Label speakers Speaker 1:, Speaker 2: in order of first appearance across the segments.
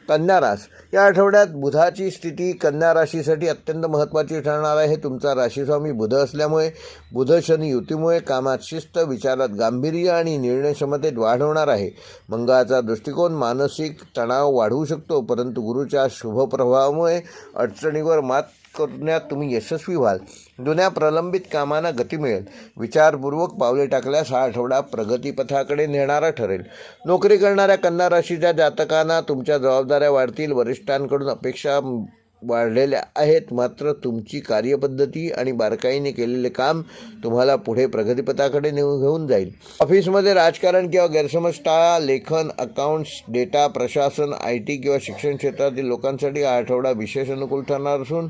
Speaker 1: कन्या रास या आठवड्यात बुधाची स्थिती कन्या राशीसाठी अत्यंत महत्त्वाची ठरणार आहे. तुमचा राशीस्वामी बुध असल्यामुळे बुध शनी युतीमुळे कामात शिस्त, विचारात गांभीर्य आणि निर्णय क्षमतेत वाढ होणार आहे. मंगळाचा दृष्टिकोन मानसिक तणाव वाढवू शकतो, परंतु गुरुच्या शुभ प्रभावामुळे अडचणीवर मात करण्यात तुम्ही यशस्वी व्हाल. जुन्या प्रलंबित कामांना गती मिळेल. विचारपूर्वक पावले टाकल्यास हा आठवडा प्रगतीपथाकडे नेणारा ठरेल. नोकरी करणाऱ्या कन्या राशीच्या जातकांना तुमच्या जबाबदाऱ्या वाढतील. वरिष्ठांकडून अपेक्षा वाढलेल्या आहेत, मात्र तुमची कार्यपद्धती आणि बारकाईने केलेले काम तुम्हाला पुढे प्रगतीपथाकडे घेऊन जाईल. ऑफिसमध्ये राजकारण किंवा गैरसमज टाळा. लेखन, अकाउंट्स, डेटा, प्रशासन, IT किंवा शिक्षण क्षेत्रातील लोकांसाठी हा आठवडा विशेष अनुकूल ठरणार असून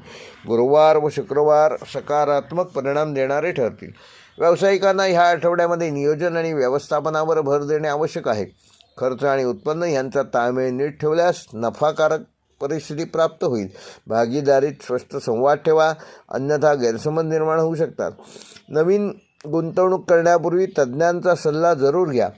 Speaker 1: गुरुवार व शुक्रवार सकारात्मक परिणाम देणारे ठरतील. व्यावसायिकांना ह्या आठवड्यामध्ये नियोजन आणि व्यवस्थापनावर भर देणे आवश्यक आहे. खर्च आणि उत्पन्न यांचा ताळमेळ नीट ठेवल्यास नफाकारक परिस्थिती प्राप्त होईल. भागीदारीत स्पष्ट संवाद ठेवा, अन्यथा गैरसमज निर्माण होऊ शकतात. नवीन गुंतवणूक करण्यापूर्वी तज्ज्ञांचा सल्ला जरूर घ्या.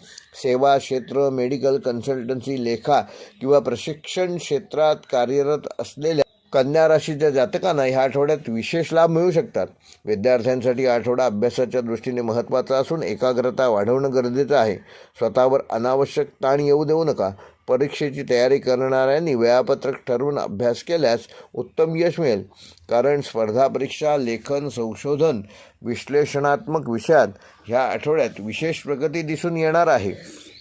Speaker 1: सेवा क्षेत्र, मेडिकल, कन्सल्टन्सी, लेखा किंवा प्रशिक्षण क्षेत्रात कार्यरत असलेल्या कन्या राशीच्या जातकांना ह्या आठवड्यात विशेष लाभ मिळू शकतात. विद्यार्थ्यांसाठी हा आठवडा अभ्यासाच्या दृष्टीने महत्त्वाचा असून एकाग्रता वाढवणं गरजेचं आहे. स्वतःवर अनावश्यक ताण येऊ देऊ नका. परीक्षेची तयारी करणाऱ्यांनी वेळापत्रक ठरवून अभ्यास केल्यास उत्तम यश मिळेल, कारण स्पर्धा परीक्षा, लेखन, संशोधन, विश्लेषणात्मक विषयात ह्या आठवड्यात विशेष प्रगती दिसून येणार आहे.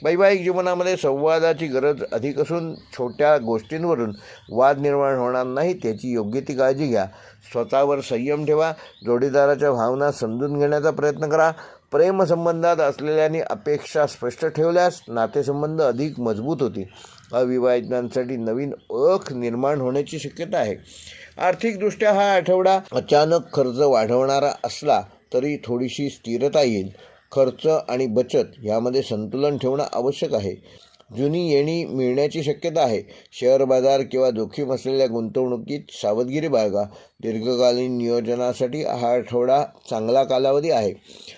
Speaker 1: वैवाहिक जीवनामध्ये संवादाची गरज अधिक असून छोट्या गोष्टींवरून वाद निर्माण होणार नाहीत याची योग्य ती काळजी घ्या. स्वतःवर संयम ठेवा. जोडीदाराच्या भावना समजून घेण्याचा प्रयत्न करा. प्रेमसंबंधात असलेल्यांनी अपेक्षा स्पष्ट ठेवल्यास नातेसंबंध अधिक मजबूत होतील. अविवाहितांसाठी नवीन ओळख निर्माण होण्याची शक्यता आहे. आर्थिकदृष्ट्या हा आठवडा अचानक खर्च वाढवणारा असला तरी थोडीशी स्थिरता येईल. खर्च आणि बचत यामध्ये संतुलन ठेवणं आवश्यक आहे. जुनी येणी मिळण्याची शक्यता आहे. शेअर बाजार किंवा जोखीम असलेल्या गुंतवणुकीत सावधगिरी बाळगा. दीर्घकालीन नियोजनासाठी हा आठवडा चांगला कालावधी आहे.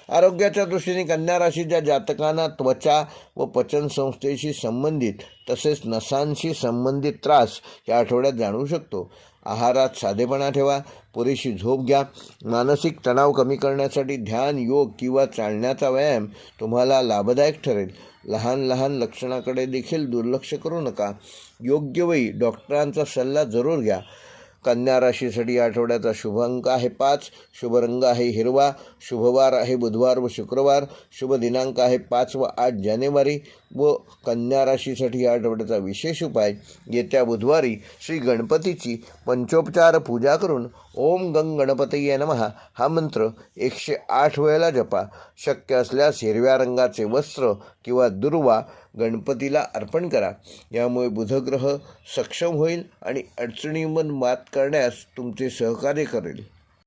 Speaker 1: आरोग्याच्या दृष्टीने कन्या राशीच्या जातकांना त्वचा व पचनसंस्थेशी संबंधित तसेच नसांशी संबंधित त्रास या आठवड्यात जाणवू शकतो. आहारात साधेपणा ठेवा. पुरेशी झोप घ्या. मानसिक तणाव कमी करण्यासाठी ध्यान, योग किंवा चालण्याचा व्यायाम तुम्हाला लाभदायक ठरेल. लहान लहान लक्षणाकडे देखील दुर्लक्ष करू नका. योग्य वेळी डॉक्टरांचा सल्ला जरूर घ्या. कन्या राशीसाठी आठवड्याचा शुभ अंक आहे 5. शुभ रंग आहे हिरवा. शुभवार आहे बुधवार व शुक्रवार. शुभ दिनांक आहे 5 व 8 जानेवारी. व कन्या राशीसाठी आठवड्याचा विशेष उपाय, येत्या बुधवारी श्री गणपतीची पंचोपचार पूजा करून ओम गंग गणपतये नमः हा मंत्र 108 वेळेला जपा. शक्य असल्यास हिरव्या रंगाचे वस्त्र किंवा दुर्वा गणपतीला अर्पण करा. यामुळे बुधग्रह सक्षम होईल आणि अडचणींवर मात करण्यास तुमचे सहकार्य करेल.